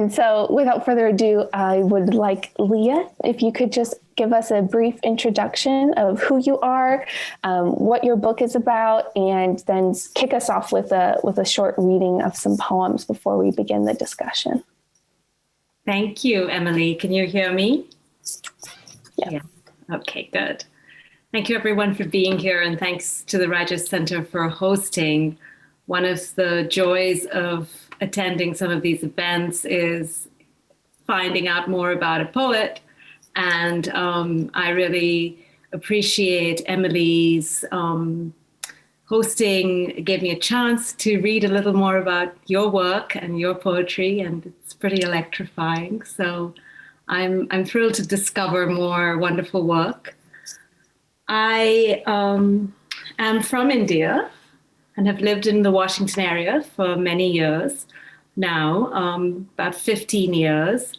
And so without further ado, I would like Leah, if you could just give us a brief introduction of who you are, what your book is about, and then kick us off with a short reading of some poems before we begin the discussion. Thank you, Emily. Can you hear me? Yeah. Okay, good. Thank you everyone for being here, and thanks to the Rajas Center for hosting. One of the joys of attending some of these events is finding out more about a poet, and I really appreciate Emily's hosting. It gave me a chance to read a little more about your work and your poetry, and it's pretty electrifying. So I'm thrilled to discover more wonderful work. I am from India and have lived in the Washington area for many years now, about 15 years.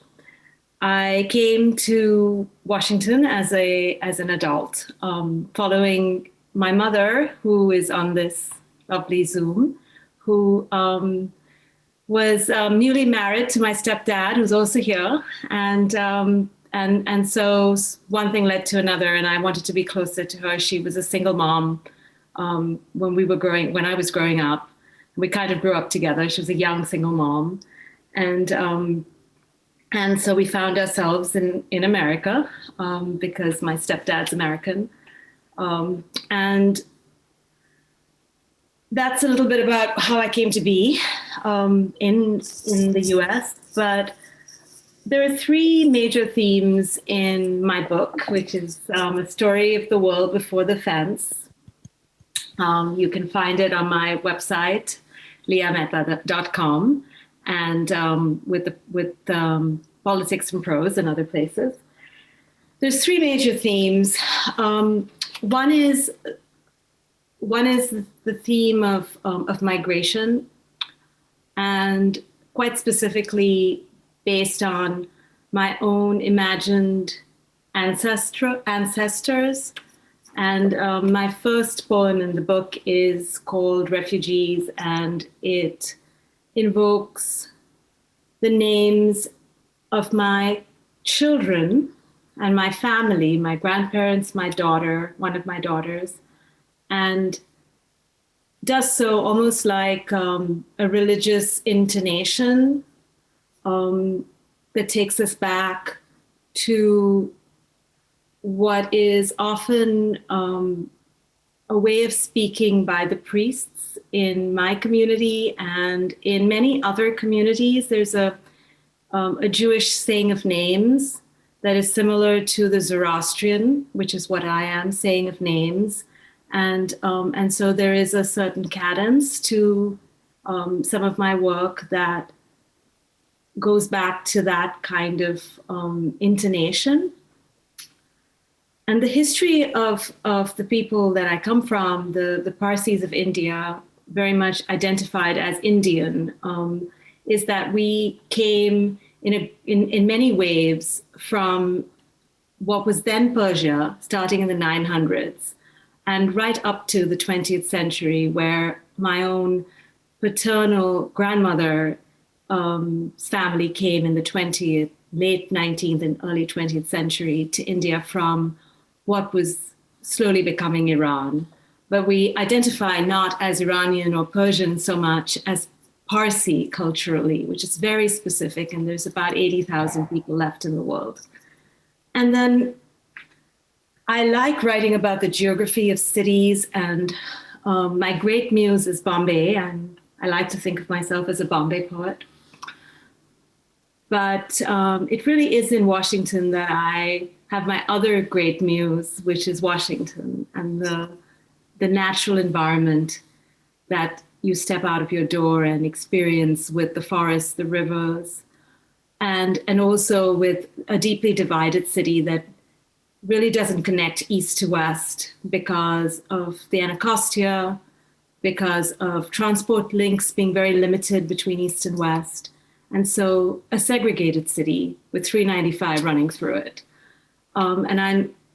I came to Washington as an adult, following my mother, who is on this lovely Zoom, who was newly married to my stepdad, who's also here, and so one thing led to another, and I wanted to be closer to her. She was a single mom when I was growing up. We kind of grew up together. She was a young single mom, and so we found ourselves in America because my stepdad's American, and that's a little bit about how I came to be in the U.S. But there are three major themes in my book, which is a story of the world before the fence. You can find it on my website, leahmehta.com, and with Politics and Prose and other places. There's three major themes. One is the theme of migration, and quite specifically based on my own imagined ancestors. And my first poem in the book is called Refugees, and it invokes the names of my children and my family, my grandparents, my daughter, one of my daughters, and does so almost like a religious intonation that takes us back to what is often a way of speaking by the priests in my community and in many other communities. There's a Jewish saying of names that is similar to the Zoroastrian, which is what I am, saying of names. And so there is a certain cadence to some of my work that goes back to that kind of intonation. And the history of the people that I come from, the Parsis of India, very much identified as Indian, is that we came in many waves from what was then Persia, starting in the 900s, and right up to the 20th century, where my own paternal grandmother's family came in the late 19th and early 20th century to India from what was slowly becoming Iran. But we identify not as Iranian or Persian so much as Parsi culturally, which is very specific, and there's about 80,000 people left in the world. And then I like writing about the geography of cities, and my great muse is Bombay, and I like to think of myself as a Bombay poet. But it really is in Washington that I have my other great muse, which is Washington, and the natural environment that you step out of your door and experience with the forests, the rivers, and also with a deeply divided city that really doesn't connect east to west because of the Anacostia, because of transport links being very limited between east and west. And so a segregated city with 395 running through it. And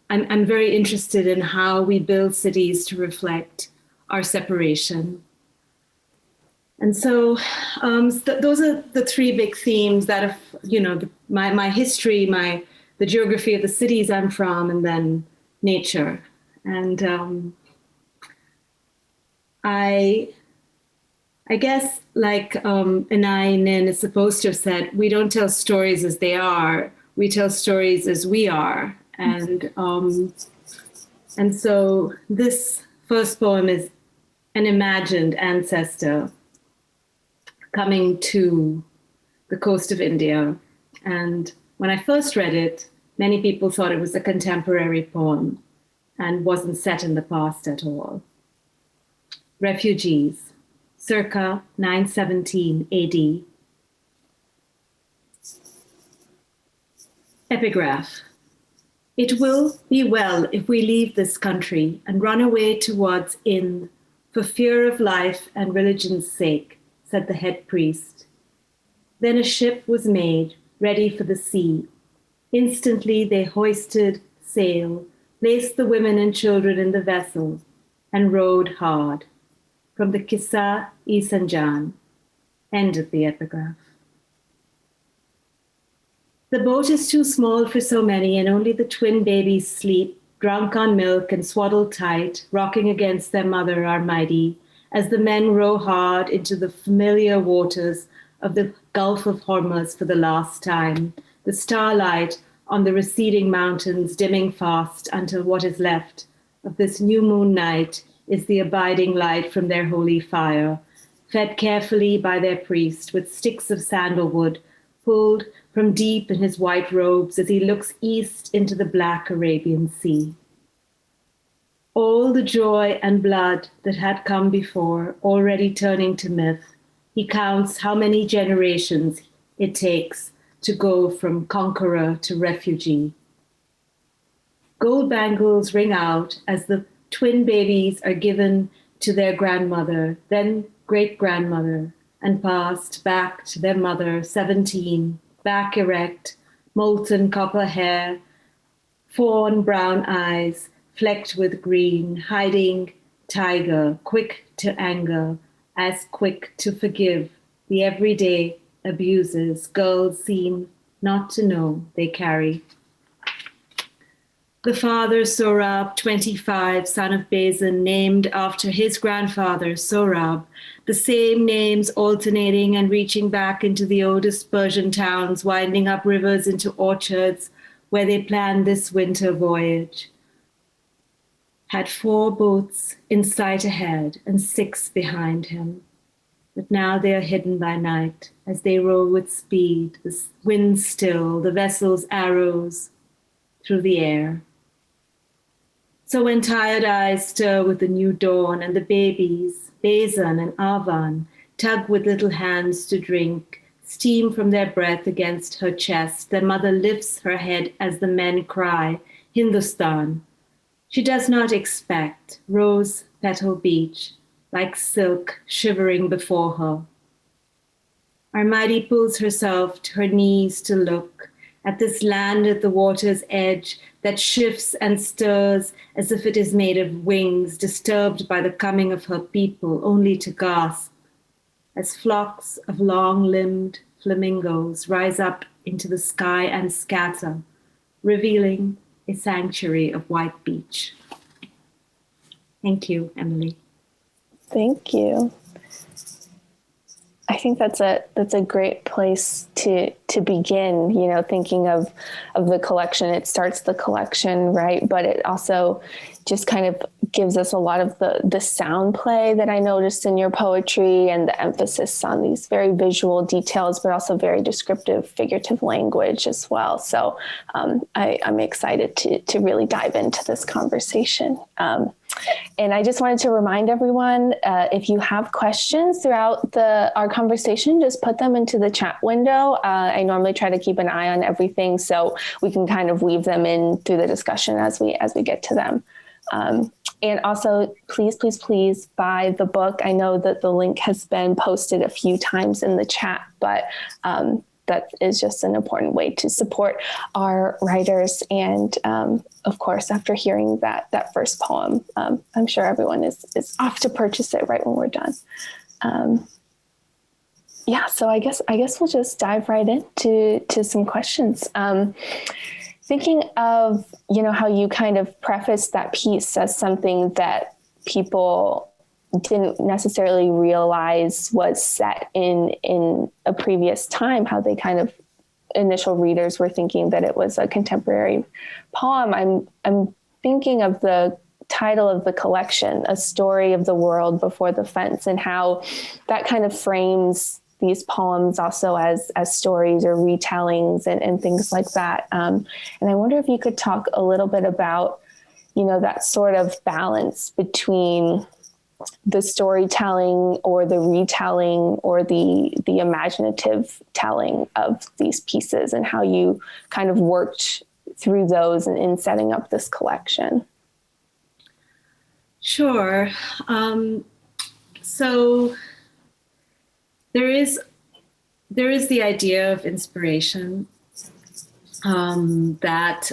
I'm very interested in how we build cities to reflect our separation. And so, those are the three big themes that are, my history, the geography of the cities I'm from, and then nature. And I guess, like Anai Nin is supposed to have said, we don't tell stories as they are, we tell stories as we are. And so this first poem is an imagined ancestor coming to the coast of India. And when I first read it, many people thought it was a contemporary poem and wasn't set in the past at all. Refugees, circa 917 AD. Epigraph. It will be well if we leave this country and run away towards Ind for fear of life and religion's sake, said the head priest. Then a ship was made, ready for the sea. Instantly they hoisted sail, placed the women and children in the vessel, and rowed hard. From the Kissa-i Sanjan. End of the epigraph. The boat is too small for so many, and only the twin babies sleep, drunk on milk and swaddled tight, rocking against their mother are mighty, as the men row hard into the familiar waters of the Gulf of Hormuz for the last time, the starlight on the receding mountains dimming fast until what is left of this new moon night is the abiding light from their holy fire, fed carefully by their priest with sticks of sandalwood, pulled from deep in his white robes as he looks east into the black Arabian Sea. All the joy and blood that had come before, already turning to myth, he counts how many generations it takes to go from conqueror to refugee. Gold bangles ring out as the twin babies are given to their grandmother, then great-grandmother, and passed back to their mother, 17, back erect, molten copper hair, fawn brown eyes, flecked with green, hiding tiger, quick to anger, as quick to forgive the everyday abuses girls seem not to know they carry. The father, Sorab, 25, son of Bazan, named after his grandfather, Sorab, the same names alternating and reaching back into the oldest Persian towns, winding up rivers into orchards where they planned this winter voyage. Had 4 boats in sight ahead and 6 behind him. But now they are hidden by night as they roll with speed, the wind still, the vessel's arrows through the air. So when tired eyes stir with the new dawn and the babies, Bazan and Avan, tug with little hands to drink, steam from their breath against her chest, their mother lifts her head as the men cry, Hindustan. She does not expect rose petal beach, like silk shivering before her. Armadi pulls herself to her knees to look at this land at the water's edge that shifts and stirs as if it is made of wings, disturbed by the coming of her people, only to gasp as flocks of long-limbed flamingos rise up into the sky and scatter, revealing a sanctuary of white beach. Thank you, Emily. Thank you. I think that's a great place to begin, thinking of the collection. It starts the collection, right? But it also just kind of gives us a lot of the sound play that I noticed in your poetry, and the emphasis on these very visual details, but also very descriptive, figurative language as well. So I'm excited to really dive into this conversation. And I just wanted to remind everyone, if you have questions throughout our conversation, just put them into the chat window. I normally try to keep an eye on everything so we can kind of weave them in through the discussion as we get to them. And also, please buy the book. I know that the link has been posted a few times in the chat, but that is just an important way to support our writers. And of course, after hearing that first poem, I'm sure everyone is off to purchase it right when we're done. Yeah, so I guess we'll just dive right into some questions. Thinking of, how you kind of prefaced that piece as something that people didn't necessarily realize was set in a previous time, how they kind of initial readers were thinking that it was a contemporary poem. I'm thinking of the title of the collection, A Story of the World Before the Fence, and how that kind of frames these poems also as stories or retellings and things like that. And I wonder if you could talk a little bit about, that sort of balance between the storytelling or the retelling or the imaginative telling of these pieces, and how you kind of worked through those in setting up this collection. Sure. So there is the idea of inspiration, that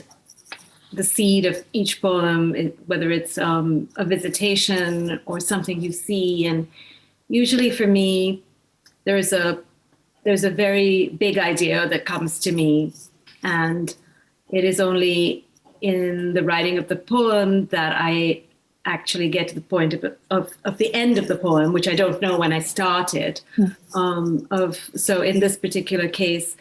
the seed of each poem, whether it's a visitation or something you see, and usually for me, there's a very big idea that comes to me, and it is only in the writing of the poem that I actually get to the point of the end of the poem, which I don't know when I started. So in this particular case,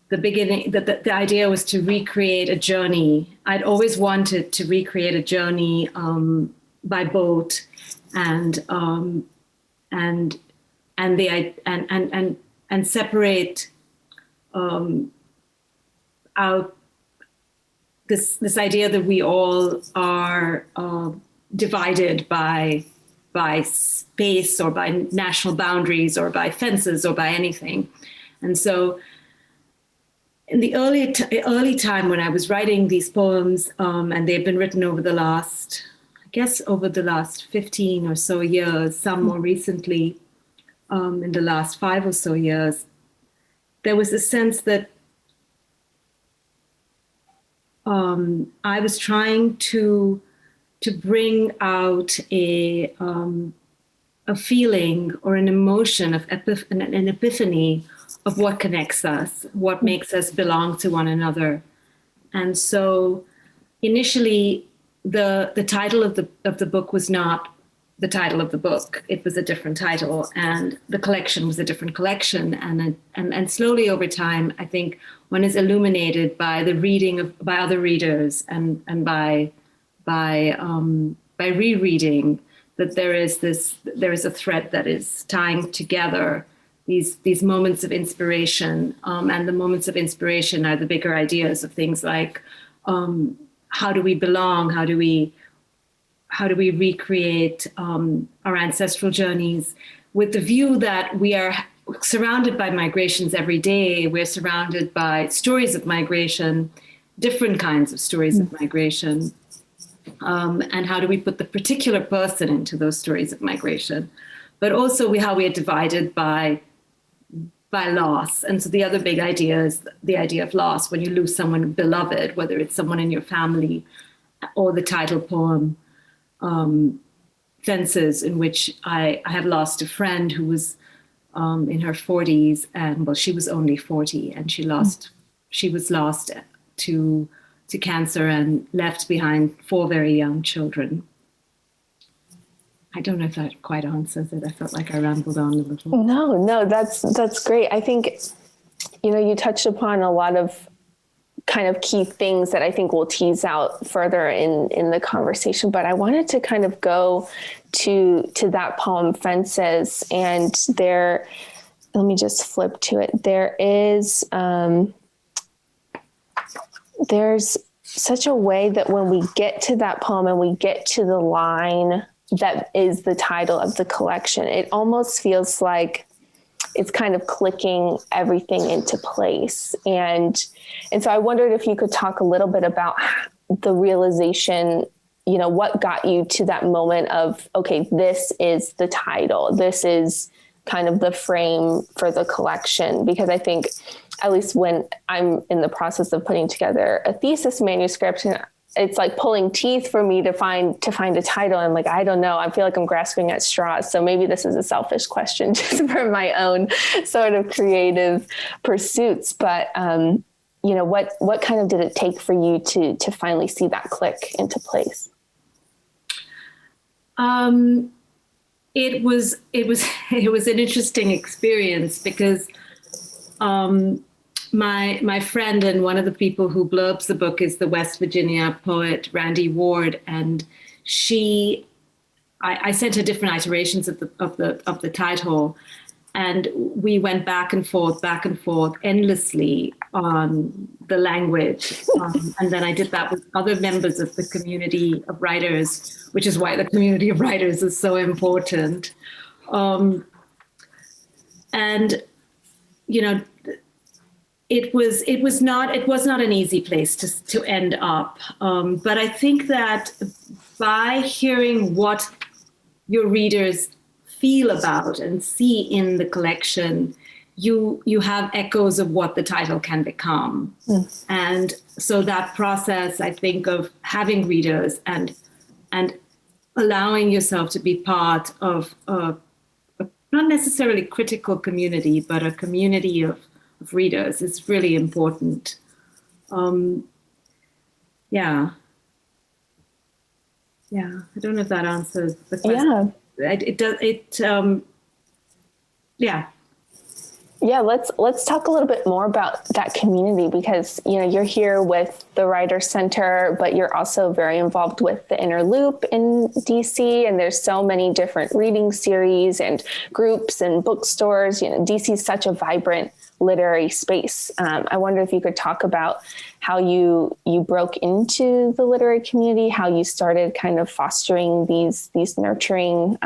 the beginning, the idea was to recreate a journey. I'd always wanted to recreate a journey by boat, and separate out this idea that we all are divided by space or by national boundaries or by fences or by anything. And so in the early time when I was writing these poems, and they've been written over the last 15 or so years, some more recently, in the last 5 or so years, there was a sense that I was trying to bring out a feeling or an emotion of an epiphany of what connects us, what makes us belong to one another. And so initially the title of the book was not the title of the book. It was a different title, and the collection was a different collection. And slowly over time, I think one is illuminated by the reading by other readers and by rereading, that there is a thread that is tying together these moments of inspiration, and the moments of inspiration are the bigger ideas of things like how do we belong, how do we recreate our ancestral journeys, with the view that we are surrounded by migrations every day. We're surrounded by stories of migration, different kinds of stories of migration. And how do we put the particular person into those stories of migration? But also how we are divided by loss. And so the other big idea is the idea of loss. When you lose someone beloved, whether it's someone in your family, or the title poem, Fences, in which I have lost a friend who was in her 40s, and she was only 40, and she was lost to cancer and left behind 4 very young children. I don't know if that quite answers it. I felt like I rambled on a little. No, that's great. I think, you touched upon a lot of kind of key things that I think we'll tease out further in the conversation, but I wanted to kind of go to that poem, Fences, and let me just flip to it. There's such a way that when we get to that poem and we get to the line that is the title of the collection, it almost feels like it's kind of clicking everything into place. And so I wondered if you could talk a little bit about the realization, what got you to that moment of, okay, this is the title. This is kind of the frame for the collection. Because I think, at least when I'm in the process of putting together a thesis manuscript, it's like pulling teeth for me to find a title. I'm like, I don't know. I feel like I'm grasping at straws. So maybe this is a selfish question just for my own sort of creative pursuits. But, what kind of did it take for you to finally see that click into place? It was an interesting experience because my friend and one of the people who blurbs the book is the West Virginia poet Randy Ward, and I sent her different iterations of the title, and we went back and forth endlessly on the language. And then I did that with other members of the community of writers, which is why the community of writers is so important. And, it was not an easy place to end up. But I think that by hearing what your readers feel about and see in the collection, you have echoes of what the title can become. And so that process, I think, of having readers and allowing yourself to be part of a not necessarily critical community, but a community of readers is really important. Yeah. I don't know if that answers the question. It does. Yeah, let's talk a little bit more about that community, because you're here with the Writers Center, but you're also very involved with the Inner Loop in DC, and there's so many different reading series and groups and bookstores. DC is such a vibrant literary space. I wonder if you could talk about how you broke into the literary community, how you started kind of fostering these nurturing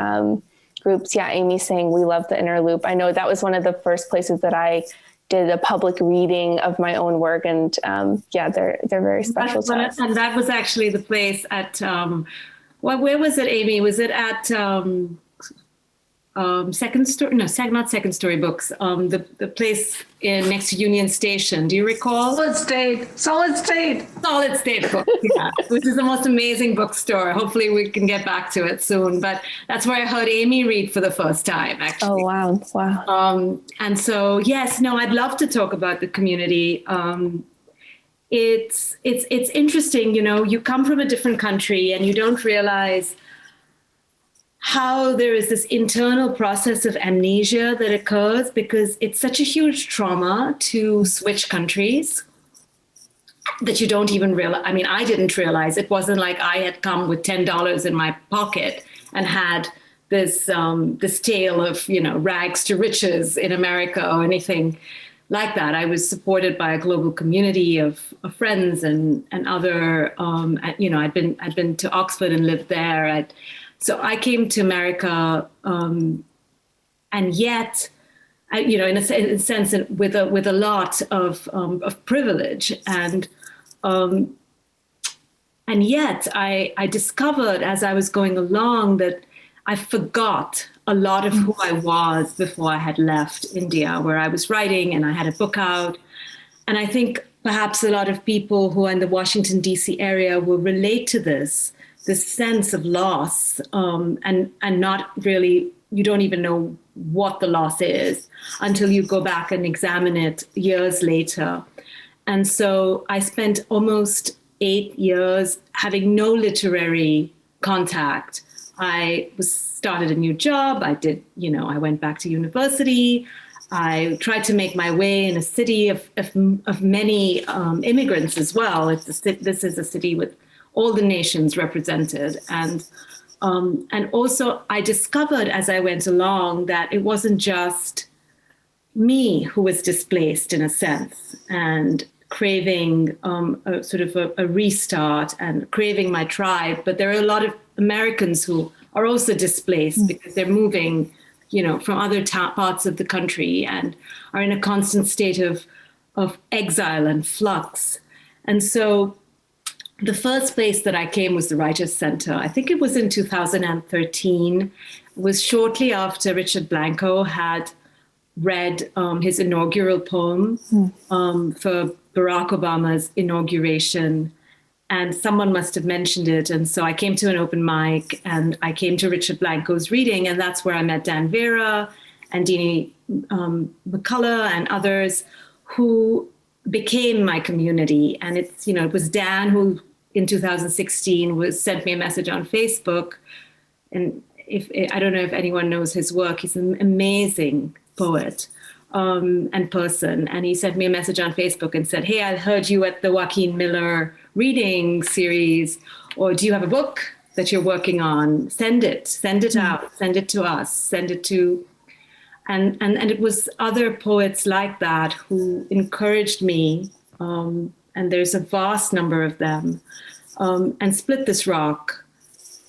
groups. Yeah, Amy's saying we love the Inner Loop. I know that was one of the first places that I did a public reading of my own work, and they're very special to us. And that was actually the place at where was it, Amy? Was it at Second Story? No, not Second Story Books. The place next to Union Station. Do you recall? Solid State Books, yeah, which is the most amazing bookstore. Hopefully we can get back to it soon. But that's where I heard Amy read for the first time, actually. Oh, wow. And so, I'd love to talk about the community. It's interesting, you come from a different country and you don't realize how there is this internal process of amnesia that occurs because it's such a huge trauma to switch countries that you don't even realize. I mean, I didn't realize. It wasn't like I had come with $10 in my pocket and had this tale of, rags to riches in America or anything like that. I was supported by a global community of friends and other, I'd been to Oxford and lived there. So I came to America, and yet, in a sense, with a lot of privilege, and yet I discovered as I was going along that I forgot a lot of who I was before I had left India, where I was writing and I had a book out, and I think perhaps a lot of people who are in the Washington D.C. area will relate to this sense of loss, and not really, you don't even know what the loss is until you go back and examine it years later. And so I spent almost 8 years having no literary contact. I started a new job. I went back to university. I tried to make my way in a city of many immigrants as well. This is a city with all the nations represented. And also I discovered as I went along that it wasn't just me who was displaced in a sense and craving a sort of a restart and craving my tribe, but there are a lot of Americans who are also displaced because they're moving, from other parts of the country and are in a constant state of exile and flux. And so the first place that I came was the Writers Center. I think it was in 2013. It was shortly after Richard Blanco had read his inaugural poem for Barack Obama's inauguration. and someone must have mentioned it. And so I came to an open mic, and I came to Richard Blanco's reading, and that's where I met Dan Vera and Deanie McCullough and others who became my community. And it's, it was Dan who in 2016 sent me a message on Facebook. And I don't know if anyone knows his work. He's an amazing poet and person. And he sent me a message on Facebook and said, "Hey, I heard you at the Joaquin Miller reading series, or do you have a book that you're working on? Send it out, send it to us, send it to," and it was other poets like that who encouraged me. And there's a vast number of them. And Split This Rock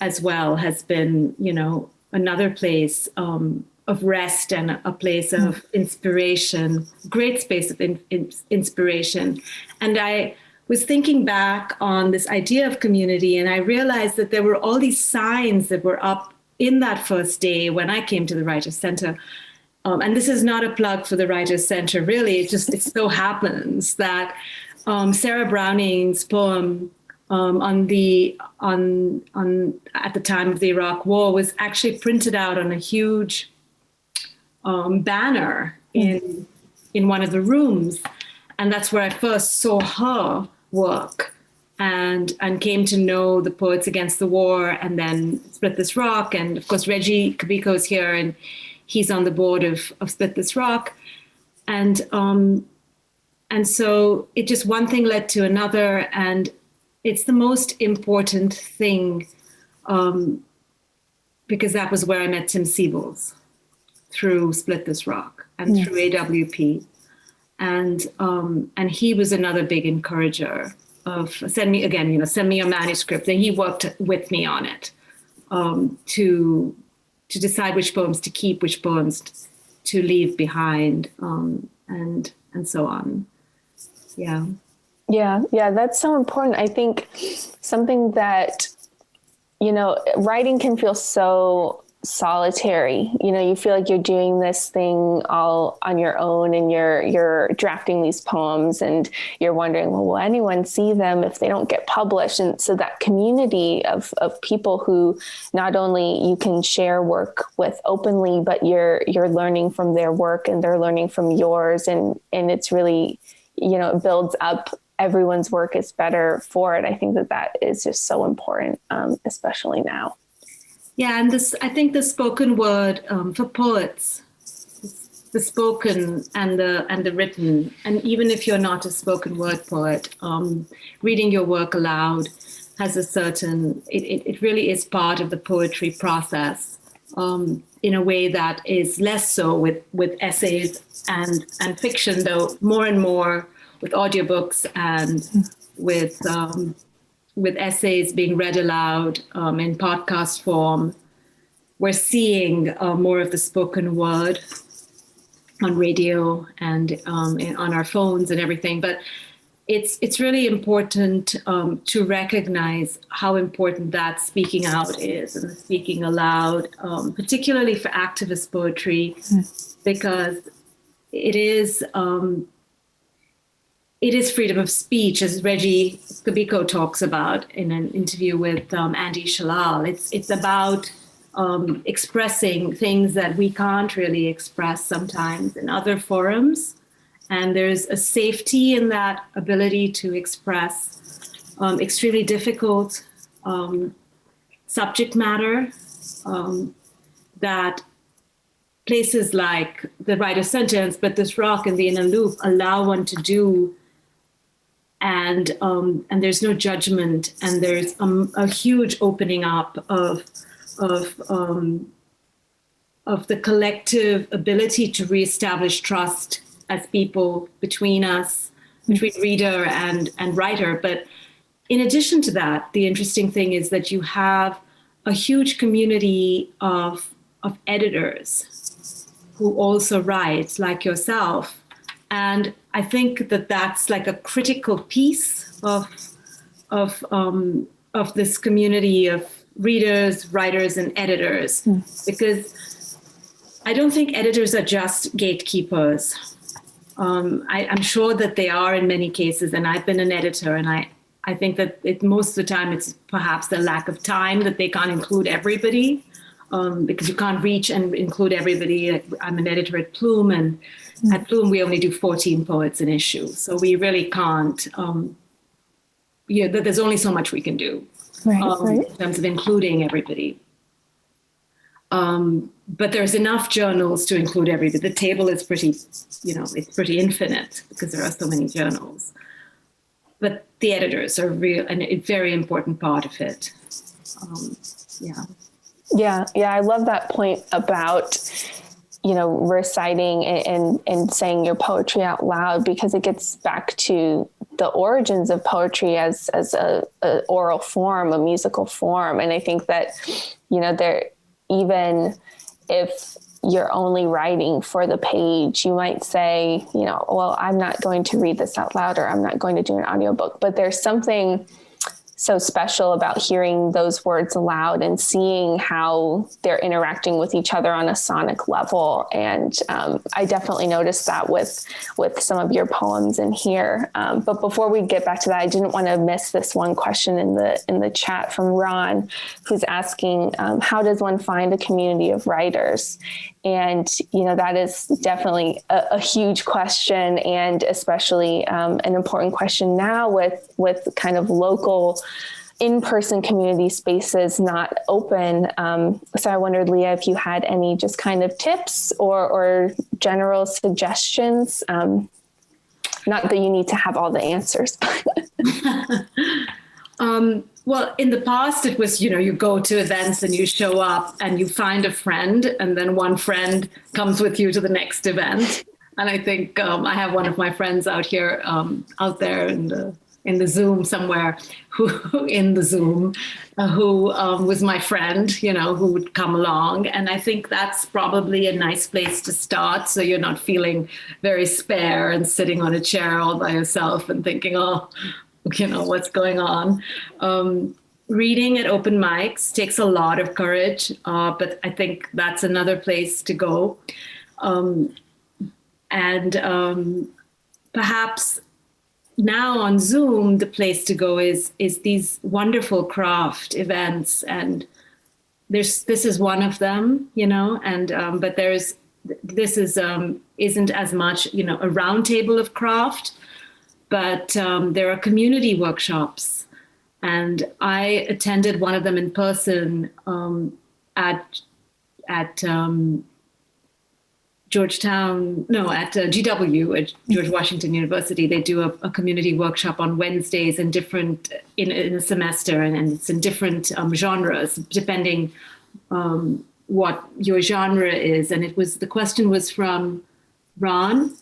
as well has been, another place of rest and a place of inspiration, great space of inspiration. And I was thinking back on this idea of community, and I realized that there were all these signs that were up in that first day when I came to the Writers' Center. And this is not a plug for the Writers' Center, really. It so happens that Sarah Browning's poem at the time of the Iraq War was actually printed out on a huge banner in one of the rooms. And that's where I first saw her work and came to know the Poets Against the War, and then Split This Rock. And of course, Reggie Kabiko is here, and he's on the board of Split This Rock. And so it just one thing led to another. And it's the most important thing because that was where I met Tim Siebels through Split This Rock and through AWP. And he was another big encourager of send me your manuscript. And he worked with me on it to decide which poems to keep, which poems to leave behind, and so on. Yeah. Yeah, that's so important. I think something that, writing can feel so solitary. You feel like you're doing this thing all on your own, and you're drafting these poems, and you're wondering, well, will anyone see them if they don't get published? And so that community of people who not only you can share work with openly, but you're learning from their work and they're learning from yours. And it's really, it builds up. Everyone's work is better for it. I think that is just so important, especially now. Yeah, and I think the spoken word for poets, the spoken and the written, and even if you're not a spoken word poet, reading your work aloud has a certain. It really is part of the poetry process in a way that is less so with essays and fiction, though more and more with audiobooks and with essays being read aloud in podcast form. We're seeing more of the spoken word on radio and on our phones and everything. But it's really important to recognize how important that speaking out is and speaking aloud, particularly for activist poetry, because it is freedom of speech, as Reggie Kabiko talks about in an interview with Andy Shalal. It's about expressing things that we can't really express sometimes in other forums. And there's a safety in that ability to express extremely difficult subject matter that places like the Writers' Center and Split This Rock and the Inner Loop allow one to do. And there's no judgment, and there's a huge opening up of the collective ability to reestablish trust as people between us, between reader and writer. But in addition to that, the interesting thing is that you have a huge community of editors who also write, like yourself. And I think that that's like a critical piece of this community of readers, writers, and editors, because I don't think editors are just gatekeepers. I'm sure that they are in many cases, and I've been an editor, and I think that most of the time it's perhaps the lack of time that they can't include everybody, because you can't reach and include everybody. I'm an editor at Plume, and at Plume we only do 14 poets an issue. So we really can't, there's only so much we can do in terms of including everybody. But there's enough journals to include everybody. The table is pretty, it's pretty infinite because there are so many journals. But the editors are a very important part of it. Yeah, I love that point about, reciting and saying your poetry out loud, because it gets back to the origins of poetry as a oral form, a musical form. And I think that, even if you're only writing for the page, you might say, well, I'm not going to read this out loud, or I'm not going to do an audiobook. But there's something so special about hearing those words aloud and seeing how they're interacting with each other on a sonic level. And I definitely noticed that with some of your poems in here. But before we get back to that, I didn't want to miss this one question in the chat from Ron, who's asking, how does one find a community of writers? And, that is definitely a huge question, and especially an important question now with kind of local in-person community spaces not open. So I wondered, Leah, if you had any just kind of tips or general suggestions. Not that you need to have all the answers. Well, in the past, it was, you go to events and you show up and you find a friend, and then one friend comes with you to the next event. And I think I have one of my friends out there in the Zoom somewhere, who was my friend, who would come along. And I think that's probably a nice place to start, so you're not feeling very spare and sitting on a chair all by yourself and thinking, what's going on. Reading at open mics takes a lot of courage, but I think that's another place to go. Perhaps now on Zoom, the place to go is these wonderful craft events, and this is one of them, but this isn't as much, a round table of craft. But there are community workshops, and I attended one of them in person at GW, at George Washington University. They do a community workshop on Wednesdays in a semester, and it's in different genres, depending what your genre is. And the question was from Ron.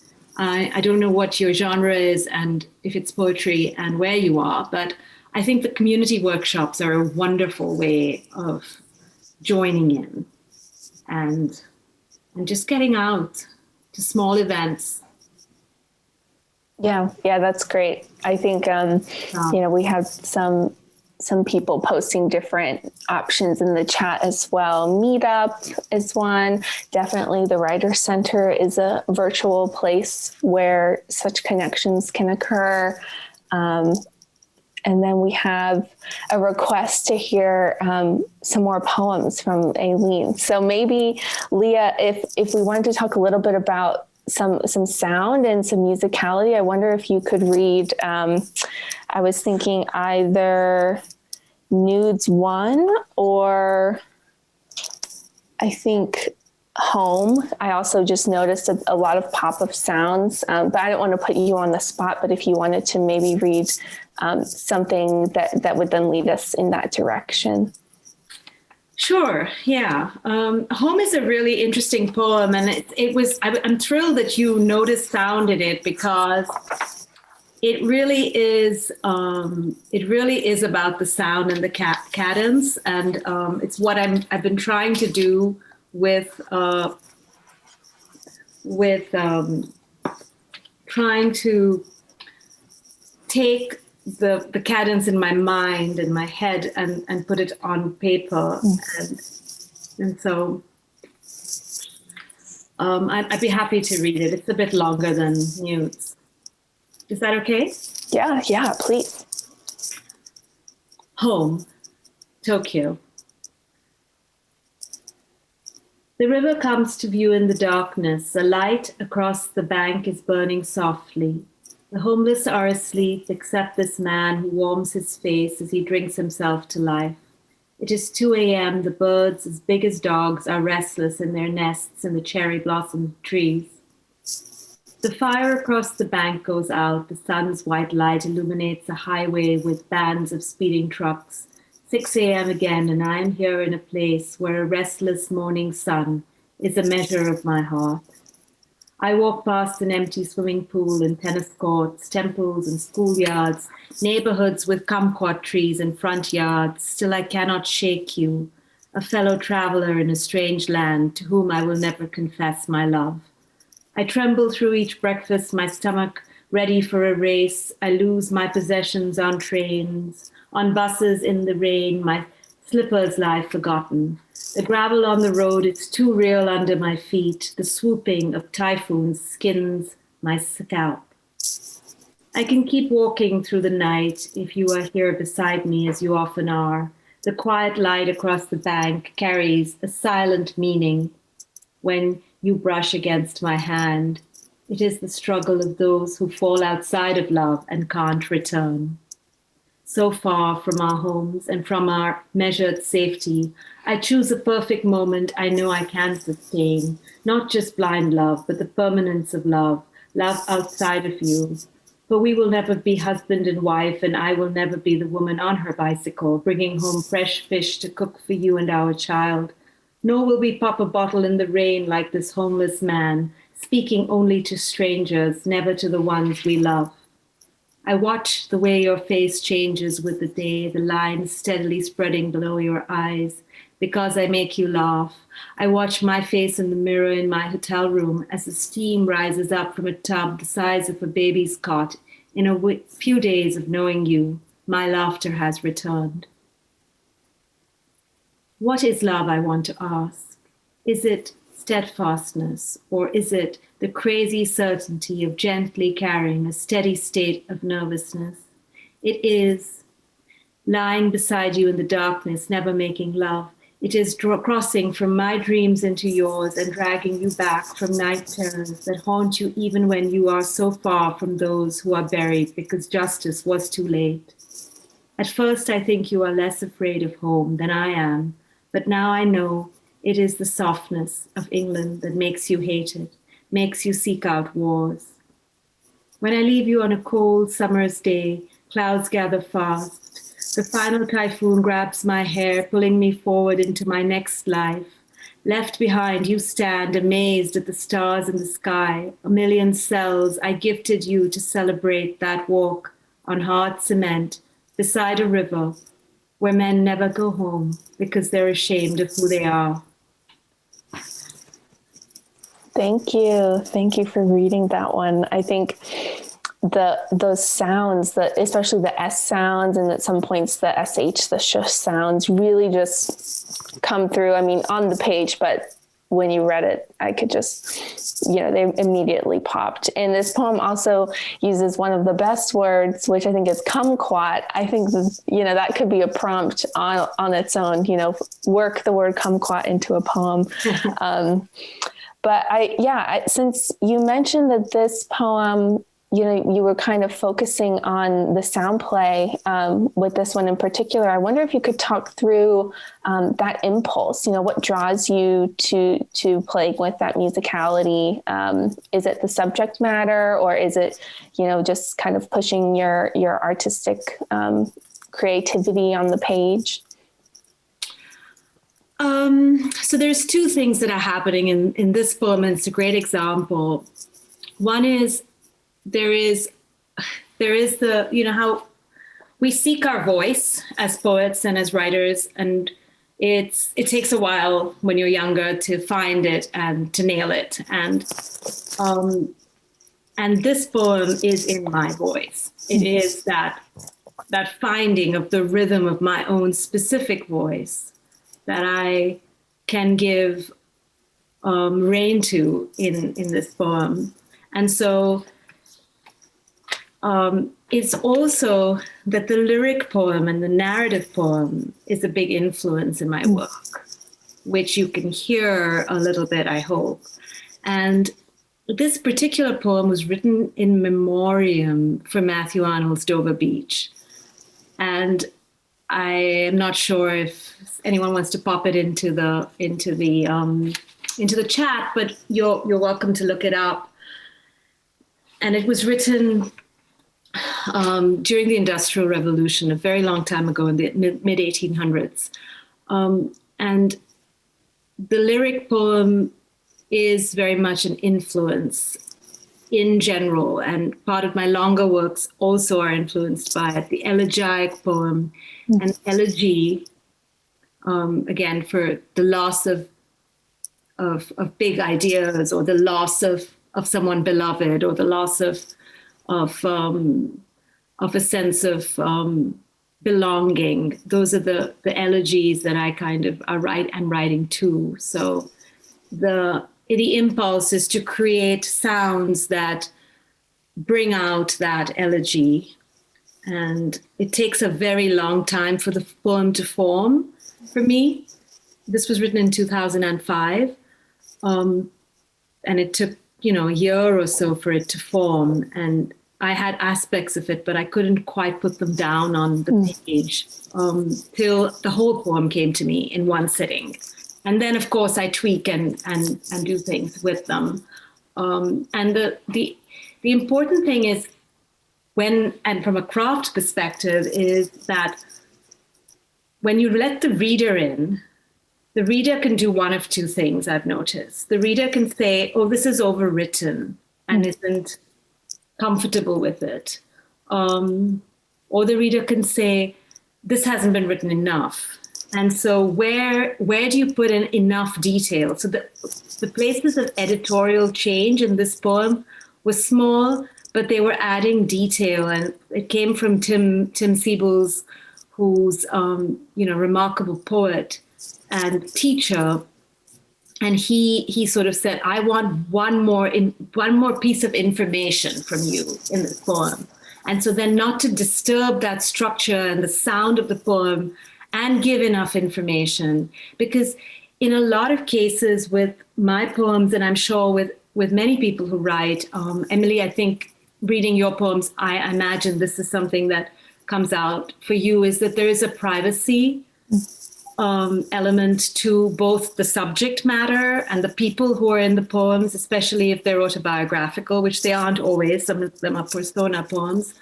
I don't know what your genre is and if it's poetry and where you are, but I think the community workshops are a wonderful way of joining in and just getting out to small events. Yeah, that's great. I think, we have some people posting different options in the chat as well. Meetup is one. Definitely the Writer Center is a virtual place where such connections can occur. And then we have a request to hear some more poems from Aileen. So maybe, Leah, if we wanted to talk a little bit about some sound and some musicality, I wonder if you could read, I was thinking either Nudes 1 or I think Home. I also just noticed a lot of pop-up sounds, but I don't want to put you on the spot, but if you wanted to maybe read something that would then lead us in that direction. Sure. Yeah. Home is a really interesting poem, and I'm thrilled that you noticed sound in it, because it really is about the sound and the cadence, and it's what I've been trying to do with trying to take the cadence in my mind and my head and put it on paper. And so I'd be happy to read it. It's a bit longer than Nudes. Is that okay? Yeah, please. Home, Tokyo. The river comes to view in the darkness. A light across the bank is burning softly. The homeless are asleep except this man who warms his face as he drinks himself to life. It is 2 a.m. The birds, as big as dogs, are restless in their nests in the cherry blossom trees. The fire across the bank goes out. The sun's white light illuminates a highway with bands of speeding trucks. 6 a.m. again, and I am here in a place where a restless morning sun is a measure of my heart. I walk past an empty swimming pool and tennis courts, temples and schoolyards, neighborhoods with kumquat trees and front yards. Still I cannot shake you, a fellow traveler in a strange land to whom I will never confess my love. I tremble through each breakfast, my stomach ready for a race. I lose my possessions on trains, on buses in the rain, my slippers lie forgotten. The gravel on the road, it's too real under my feet. The swooping of typhoons skins my scalp. I can keep walking through the night if you are here beside me, as you often are. The quiet light across the bank carries a silent meaning when you brush against my hand. It is the struggle of those who fall outside of love and can't return. So far from our homes and from our measured safety, I choose a perfect moment I know I can sustain, not just blind love, but the permanence of love, love outside of you. For we will never be husband and wife, and I will never be the woman on her bicycle, bringing home fresh fish to cook for you and our child. Nor will we pop a bottle in the rain like this homeless man, speaking only to strangers, never to the ones we love. I watch the way your face changes with the day, the lines steadily spreading below your eyes, because I make you laugh. I watch my face in the mirror in my hotel room as the steam rises up from a tub the size of a baby's cot. In a few days of knowing you, my laughter has returned. What is love, I want to ask? Is it steadfastness, or is it the crazy certainty of gently carrying a steady state of nervousness? It is lying beside you in the darkness, never making love. It is crossing from my dreams into yours and dragging you back from night terrors that haunt you even when you are so far from those who are buried because justice was too late. At first, I think you are less afraid of home than I am, but now I know it is the softness of England that makes you hate it, makes you seek out wars. When I leave you on a cold summer's day, clouds gather fast. The final typhoon grabs my hair, pulling me forward into my next life. Left behind, you stand amazed at the stars in the sky, a million cells I gifted you to celebrate that walk on hard cement beside a river where men never go home because they're ashamed of who they are. Thank you. Thank you for reading that one. I think those sounds, especially the S sounds and at some points the SH, the sh sounds really just come through. I mean, on the page, but when you read it, I could just, they immediately popped. And this poem also uses one of the best words, which I think is kumquat. I think, that could be a prompt on its own, work the word kumquat into a poem. But since you mentioned that this poem, you were kind of focusing on the sound play with this one in particular, I wonder if you could talk through that impulse, what draws you to playing with that musicality? Is it the subject matter, or is it, just kind of pushing your artistic creativity on the page? So there's two things that are happening in this poem, and it's a great example. One is there is the, how we seek our voice as poets and as writers, and it takes a while when you're younger to find it and to nail it. And this poem is in my voice. It is that finding of the rhythm of my own specific voice that I can give rein to in this poem. And so It's also that the lyric poem and the narrative poem is a big influence in my work, which you can hear a little bit, I hope. And this particular poem was written in memoriam for Matthew Arnold's Dover Beach. And I am not sure if anyone wants to pop it into the chat, but you're welcome to look it up. And it was written during the Industrial Revolution, a very long time ago in the mid 1800s. And the lyric poem is very much an influence in general, and part of my longer works also are influenced by it. The elegiac poem and elegy, again, for the loss of big ideas, or the loss of someone beloved, or the loss of a sense of belonging. Those are the elegies that I kind of am writing to. So the impulse is to create sounds that bring out that elegy. And it takes a very long time for the poem to form for me. This was written in 2005. And it took, a year or so for it to form. And I had aspects of it, but I couldn't quite put them down on the page till the whole poem came to me in one sitting. And then, of course, I tweak and do things with them. And the important thing is and from a craft perspective, is that when you let the reader in, the reader can do one of two things, I've noticed. The reader can say, oh, this is overwritten and isn't comfortable with it. Or the reader can say, this hasn't been written enough. And so where do you put in enough detail? So the places of editorial change in this poem was small, but they were adding detail. And it came from Tim Siebels, who's remarkable poet and teacher. And he sort of said, I want one more piece of information from you in this poem. And so then not to disturb that structure and the sound of the poem, and give enough information. Because in a lot of cases with my poems, and I'm sure with many people who write, Emily, I think reading your poems, I imagine this is something that comes out for you, is that there is a privacy element to both the subject matter and the people who are in the poems, especially if they're autobiographical, which they aren't always. Some of them are persona poems.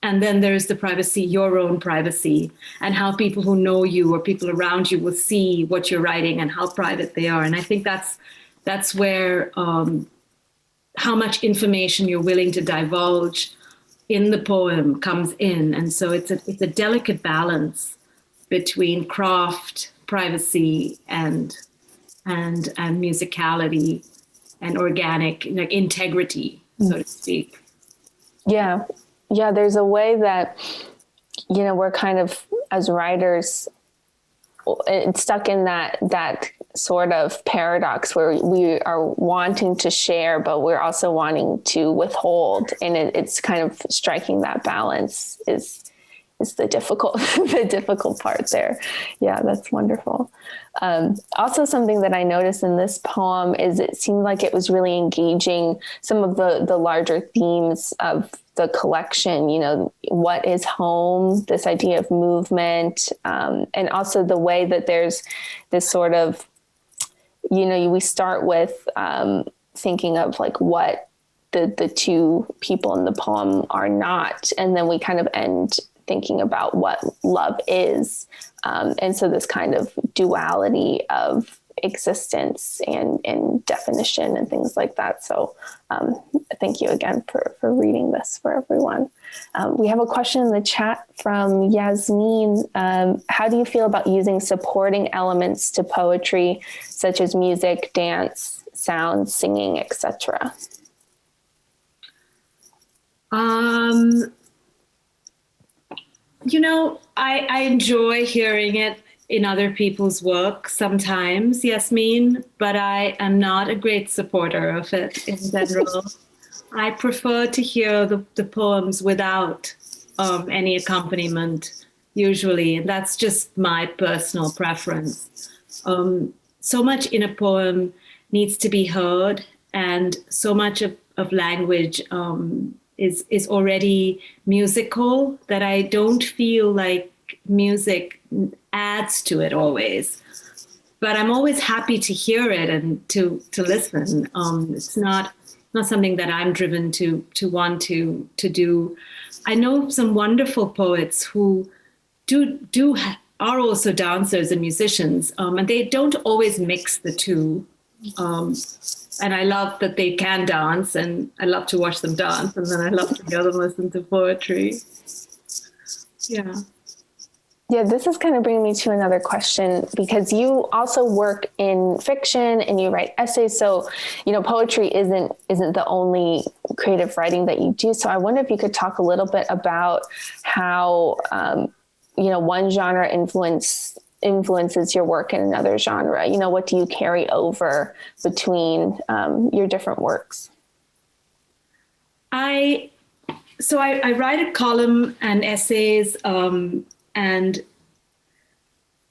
And then there's the privacy, your own privacy, and how people who know you or people around you will see what you're writing and how private they are. And I think that's where how much information you're willing to divulge in the poem comes in. And so it's a delicate balance between craft, privacy, and musicality and organic, like integrity, so to speak. Yeah. Yeah, there's a way that, we're kind of, as writers, it's stuck in that sort of paradox where we are wanting to share, but we're also wanting to withhold. And it's kind of striking that balance is the difficult part there. Yeah, that's wonderful. Also, something that I noticed in this poem is it seemed like it was really engaging some of the larger themes of the collection, what is home, this idea of movement, and also the way that there's this sort of, we start with thinking of like what the two people in the poem are not, and then we kind of end thinking about what love is. And so this kind of duality of existence and definition and things like that. So thank you again for reading this for everyone. We have a question in the chat from Yasmin. How do you feel about using supporting elements to poetry, such as music, dance, sound, singing, etc.? I enjoy hearing it in other people's work sometimes, Yasmin, but I am not a great supporter of it in general. I prefer to hear the poems without any accompaniment, usually, and that's just my personal preference. So much in a poem needs to be heard, and so much of language is already musical that I don't feel like music adds to it always. But I'm always happy to hear it and to listen. It's not something that I'm driven to want to do. I know some wonderful poets who are also dancers and musicians, and they don't always mix the two. And I love that they can dance, and I love to watch them dance, and then I love to hear them listen to poetry. Yeah. Yeah, this is kind of bringing me to another question, because you also work in fiction and you write essays. So, poetry isn't the only creative writing that you do. So I wonder if you could talk a little bit about how, one genre influences your work in another genre. What do you carry over between your different works? I write a column and essays, and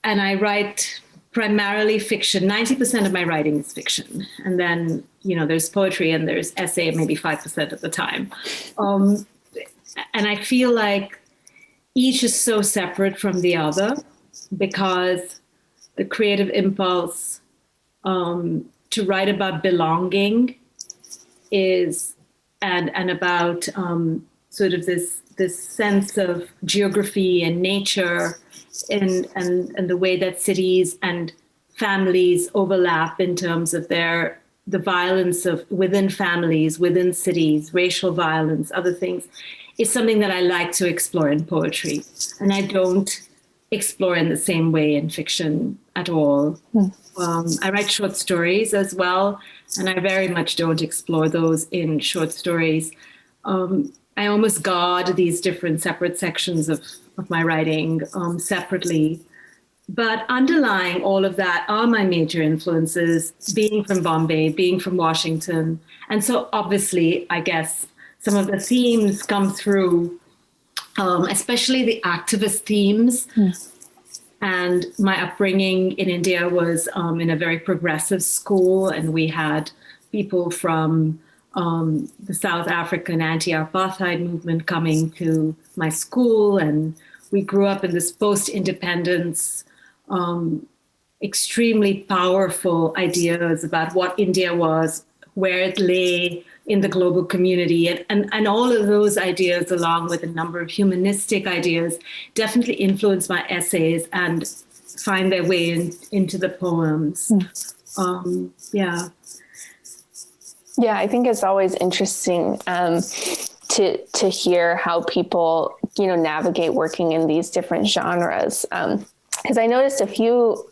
I write primarily fiction. 90% of my writing is fiction. And then, there's poetry and there's essay, maybe 5% of the time. And I feel like each is so separate from the other, because the creative impulse to write about belonging is, and about sort of this sense of geography and nature, and the way that cities and families overlap in terms of the violence of within families, within cities, racial violence, other things, is something that I like to explore in poetry. And I don't explore in the same way in fiction at all. I write short stories as well, and I very much don't explore those in short stories. I almost guard these different separate sections of my writing separately. But underlying all of that are my major influences, being from Bombay, being from Washington. And so obviously, I guess, some of the themes come through, especially the activist themes. And my upbringing in India was in a very progressive school, and we had people from the South African anti-apartheid movement coming to my school, and we grew up in this post-independence, extremely powerful ideas about what India was, where it lay in the global community, and all of those ideas, along with a number of humanistic ideas, definitely influenced my essays and find their way into the poems. Yeah. Yeah, I think it's always interesting to hear how people, navigate working in these different genres. Because I noticed a few,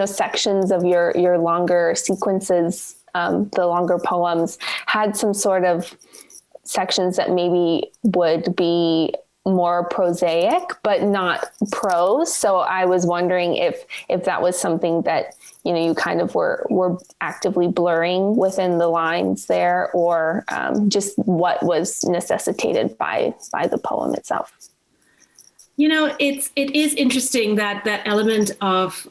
sections of your longer sequences, the longer poems, had some sort of sections that maybe would be more prosaic, but not prose. So I was wondering if that was something that, you kind of were actively blurring within the lines there, or just what was necessitated by the poem itself. It is interesting that element of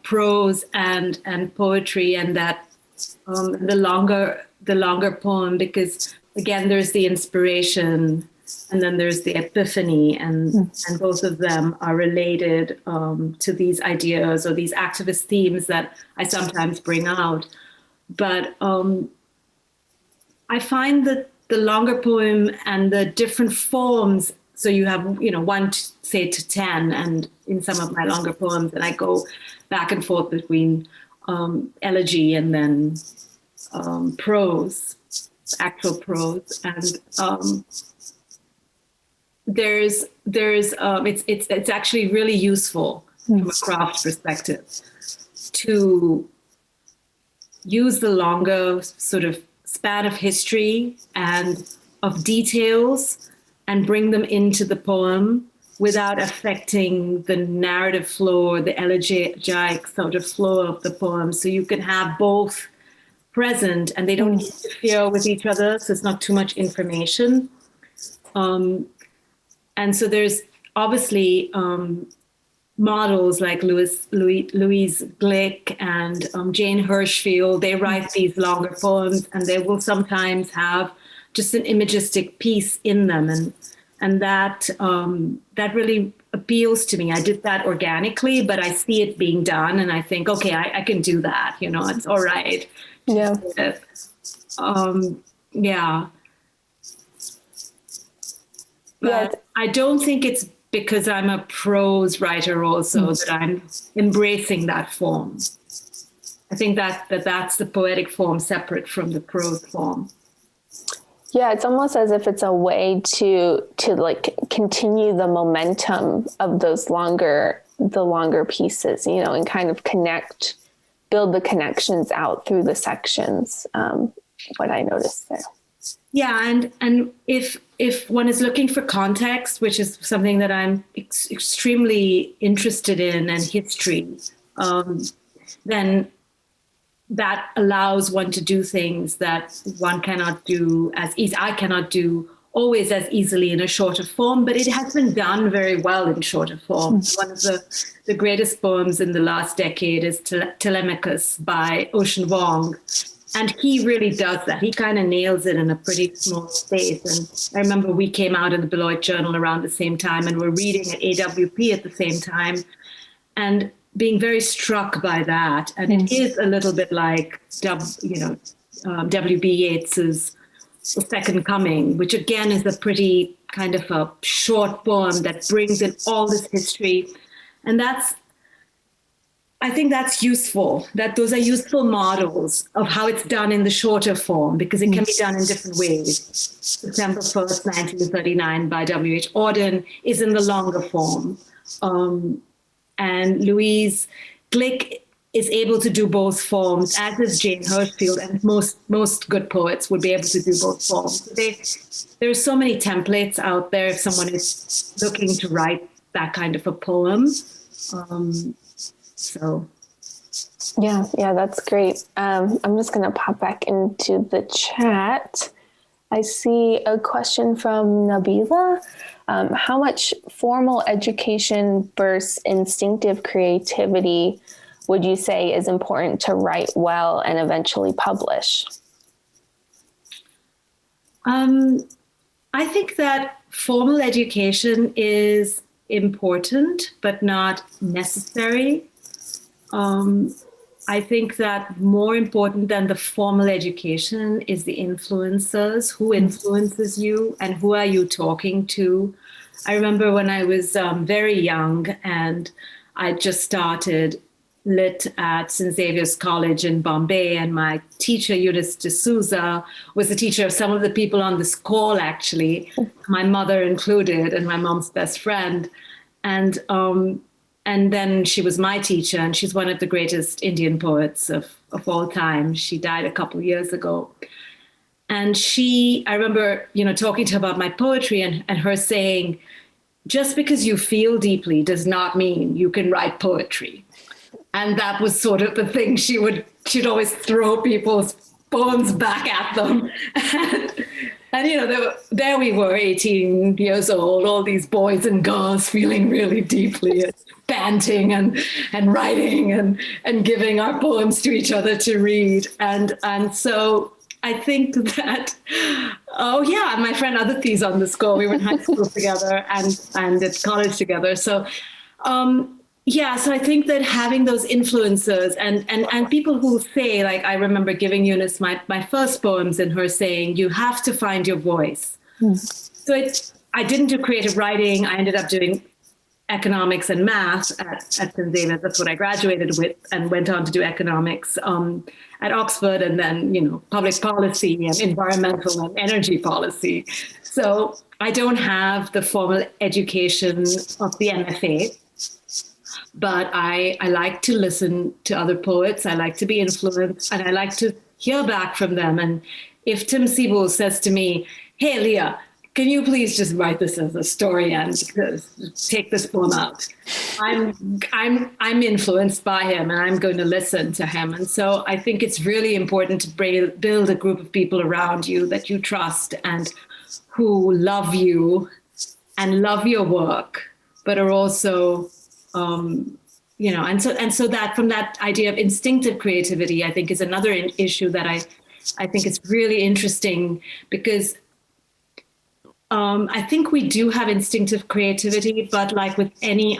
prose and poetry, and that the longer poem, because again, there's the inspiration and then there's the epiphany, and both of them are related to these ideas or these activist themes that I sometimes bring out. But I find that the longer poem and the different forms, so you have, 1, say, to 10, and in some of my longer poems, and I go back and forth between elegy and then prose, actual prose, and it's actually really useful from a craft perspective to use the longer sort of span of history and of details and bring them into the poem without affecting the narrative flow or the elegiac sort of flow of the poem. So you can have both present and they don't interfere with each other. So it's not too much information. And so there's obviously models like Louise Glick and Jane Hirschfield. They write these longer poems, and they will sometimes have just an imagistic piece in them, and that really appeals to me. I did that organically, but I see it being done, and I think, okay, I can do that. It's all right. Yeah. Yeah. But Yeah. I don't think it's because I'm a prose writer also that I'm embracing that form. I think that's the poetic form separate from the prose form. Yeah, it's almost as if it's a way to like continue the momentum of the longer pieces, and kind of build the connections out through the sections. What I noticed there. Yeah, and if one is looking for context, which is something that I'm extremely interested in, and history, then that allows one to do things that one cannot do as easy. I cannot do always as easily in a shorter form, but it has been done very well in shorter form. One of the greatest poems in the last decade is Telemachus by Ocean Vuong. And he really does that. He kind of nails it in a pretty small space. And I remember we came out in the Beloit Journal around the same time, and we're reading at AWP at the same time, and being very struck by that. And it is a little bit like, W.B. Yeats's The Second Coming, which again is a pretty kind of a short poem that brings in all this history. And I think that's useful, that those are useful models of how it's done in the shorter form, because it can be done in different ways. September 1st, 1939 by W.H. Auden is in the longer form. And Louise Glick is able to do both forms, as is Jane Hirschfield, and most good poets would be able to do both forms. There are so many templates out there if someone is looking to write that kind of a poem. So, yeah, that's great. I'm just going to pop back into the chat. I see a question from Nabila. How much formal education versus instinctive creativity would you say is important to write well and eventually publish? I think that formal education is important, but not necessary. I think that more important than the formal education is the influencers. Who influences you, and who are you talking to? I remember when I was very young, and I just started lit at St. Xavier's College in Bombay, and my teacher, Eunice D'Souza, was the teacher of some of the people on this call, actually, my mother included, and my mom's best friend. And then she was my teacher, and she's one of the greatest Indian poets of all time. She died a couple of years ago. And I remember, talking to her about my poetry, and her saying, just because you feel deeply does not mean you can write poetry. And that was sort of the thing she'd always throw people's poems back at them. And there we were, 18 years old, all these boys and girls feeling really deeply, panting and writing and giving our poems to each other to read. And so I think that, my friend Aditi's on the score. We were in high school together and at college together. So, so I think that having those influencers and people who say, like, I remember giving Eunice my first poems and her saying, you have to find your voice. So I didn't do creative writing. I ended up doing economics and math at St. Xavier. That's what I graduated with, and went on to do economics at Oxford, and then, public policy and environmental and energy policy. So I don't have the formal education of the MFA, but I like to listen to other poets. I like to be influenced, and I like to hear back from them. And if Tim Sebold says to me, hey, Leah, can you please just write this as a story and take this poem out? I'm influenced by him, and I'm going to listen to him. And so I think it's really important to build a group of people around you that you trust and who love you and love your work, but are also, and so that from that idea of instinctive creativity, I think is another issue that I think is really interesting, because I think we do have instinctive creativity, but like with any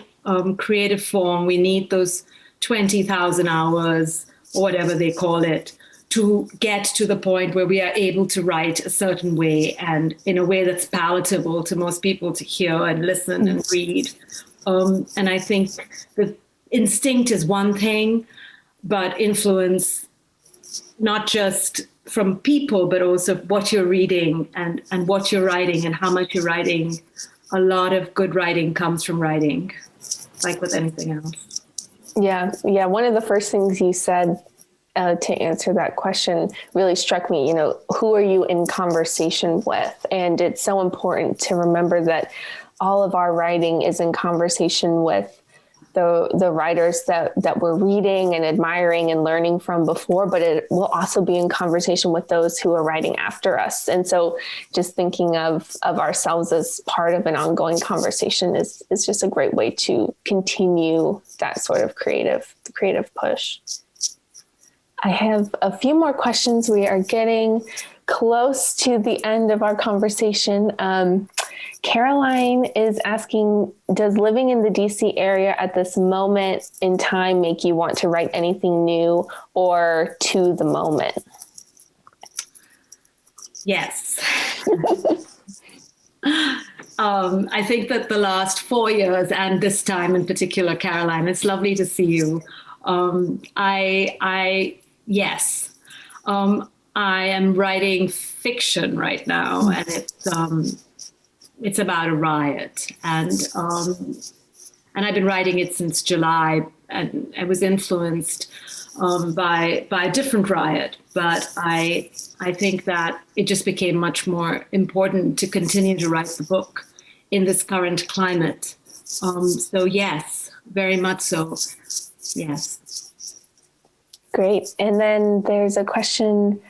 creative form, we need those 20,000 hours or whatever they call it to get to the point where we are able to write a certain way and in a way that's palatable to most people to hear and listen and read. And I think the instinct is one thing, but influence, not just from people, but also what you're reading and what you're writing and how much you're writing. A lot of good writing comes from writing, like with anything else. Yeah. One of the first things you said to answer that question really struck me, who are you in conversation with? And it's so important to remember that all of our writing is in conversation with the writers that we're reading and admiring and learning from before, but it will also be in conversation with those who are writing after us. And so just thinking of ourselves as part of an ongoing conversation is just a great way to continue that sort of creative push. I have a few more questions. We are getting close to the end of our conversation. Caroline is asking, does living in the DC area at this moment in time make you want to write anything new or to the moment? Yes. I think that the last 4 years and this time in particular, Caroline, it's lovely to see you. Yes. I am writing fiction right now, and it's about a riot, and I've been writing it since July, and I was influenced by a different riot, but I think that it just became much more important to continue to write the book in this current climate. So yes, very much so. Yes. Great. And then there's a question,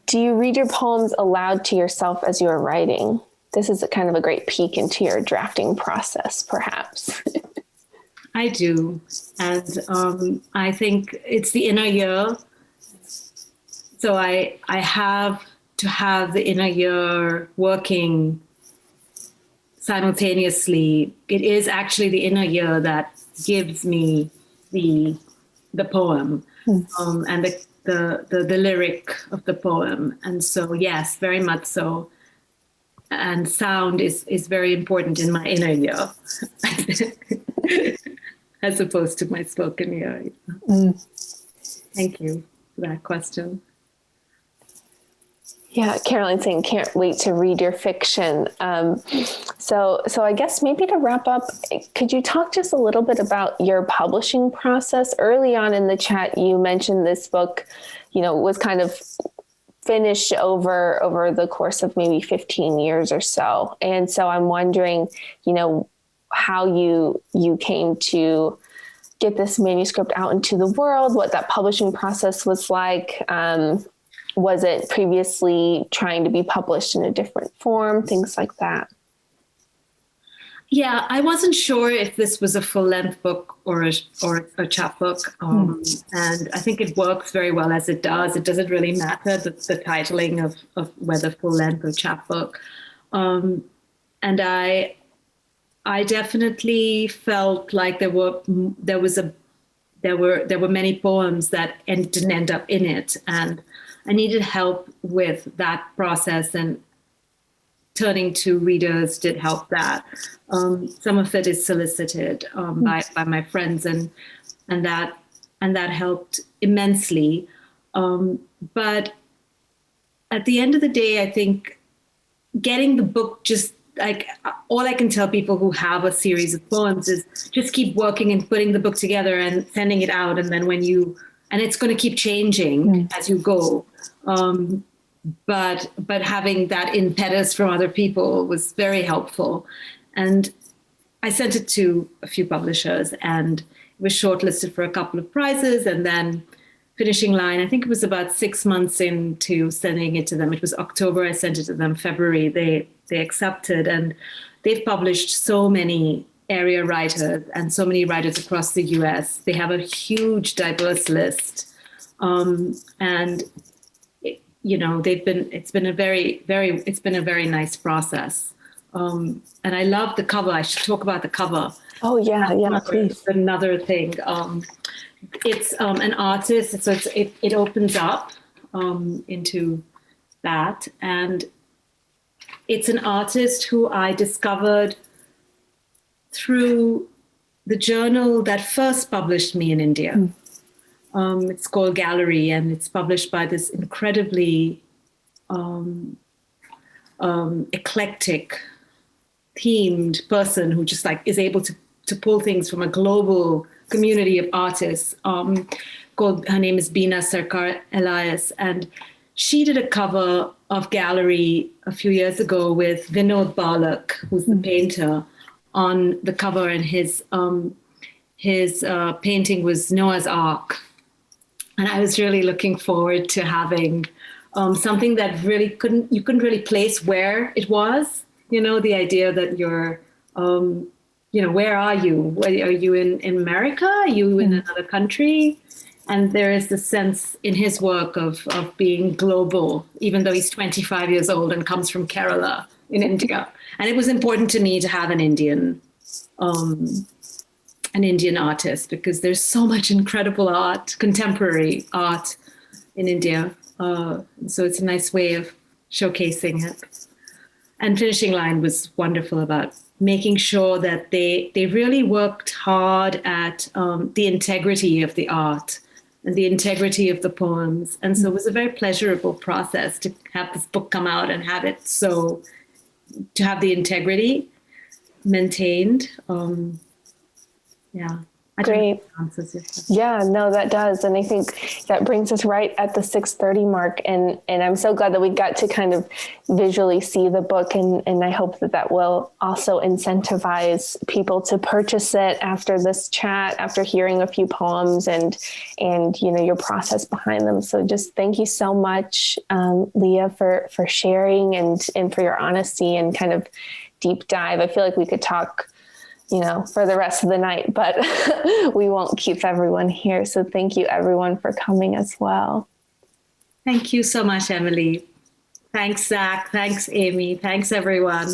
do you read your poems aloud to yourself as you're writing? This is a kind of a great peek into your drafting process, perhaps. I do. And I think it's the inner ear. So I have to have the inner ear working simultaneously. It is actually the inner ear that gives me the poem and the lyric of the poem. And so, yes, very much so. And sound is very important in my inner ear, as opposed to my spoken ear. Thank you for that question. Yeah, Caroline saying, can't wait to read your fiction. So I guess maybe to wrap up, could you talk just a little bit about your publishing process? Early on in the chat, you mentioned this book, was kind of finished over the course of maybe 15 years or so. And so I'm wondering, how you came to get this manuscript out into the world, what that publishing process was like. Was it previously trying to be published in a different form, things like that? Yeah, I wasn't sure if this was a full-length book or a chapbook, and I think it works very well as it does. It doesn't really matter the titling of whether full-length or chapbook, and I definitely felt like there were many poems that didn't end up in it, and I needed help with that process, and turning to readers did help that. Some of it is solicited by my friends, and that helped immensely. But at the end of the day, I think getting the book, just like all I can tell people who have a series of poems is just keep working and putting the book together and sending it out, and then and it's going to keep changing as you go. but having that impetus from other people was very helpful. And I sent it to a few publishers, and it was shortlisted for a couple of prizes. And then Finishing Line, I think it was about 6 months into sending it to them. It was October, I sent it to them. February, they accepted. And they've published so many area writers and so many writers across the US. They have a huge, diverse list. And it's been a very nice process. And I love the cover. I should talk about the cover. Oh yeah, please. Another thing. It's an artist, so it opens up into that, and it's an artist who I discovered through the journal that first published me in India. It's called Gallery, and it's published by this incredibly eclectic, themed person who just like is able to pull things from a global community of artists. Her name is Beena Sarkar Elias, and she did a cover of Gallery a few years ago with Vinod Balak, who's the painter, on the cover, and his painting was Noah's Ark. And I was really looking forward to having something that really you couldn't really place where it was. The idea that you're, where are you? Are you in America? Are you in another country? And there is the sense in his work of being global, even though he's 25 years old and comes from Kerala in India. And it was important to me to have an Indian artist, because there's so much incredible art, contemporary art in India. So it's a nice way of showcasing it. And Finishing Line was wonderful about making sure that they really worked hard at the integrity of the art and the integrity of the poems. And so it was a very pleasurable process to have this book come out and have it to have the integrity maintained. Great. Yeah, no, that does. And I think that brings us right at the 6:30 mark. And I'm so glad that we got to kind of visually see the book. And I hope that will also incentivize people to purchase it after this chat, after hearing a few poems and your process behind them. So just thank you so much, Leah, for sharing and for your honesty and kind of deep dive. I feel like we could talk for the rest of the night, but we won't keep everyone here. So thank you everyone for coming as well. Thank you so much, Emily. Thanks, Zach. Thanks, Amy. Thanks, everyone.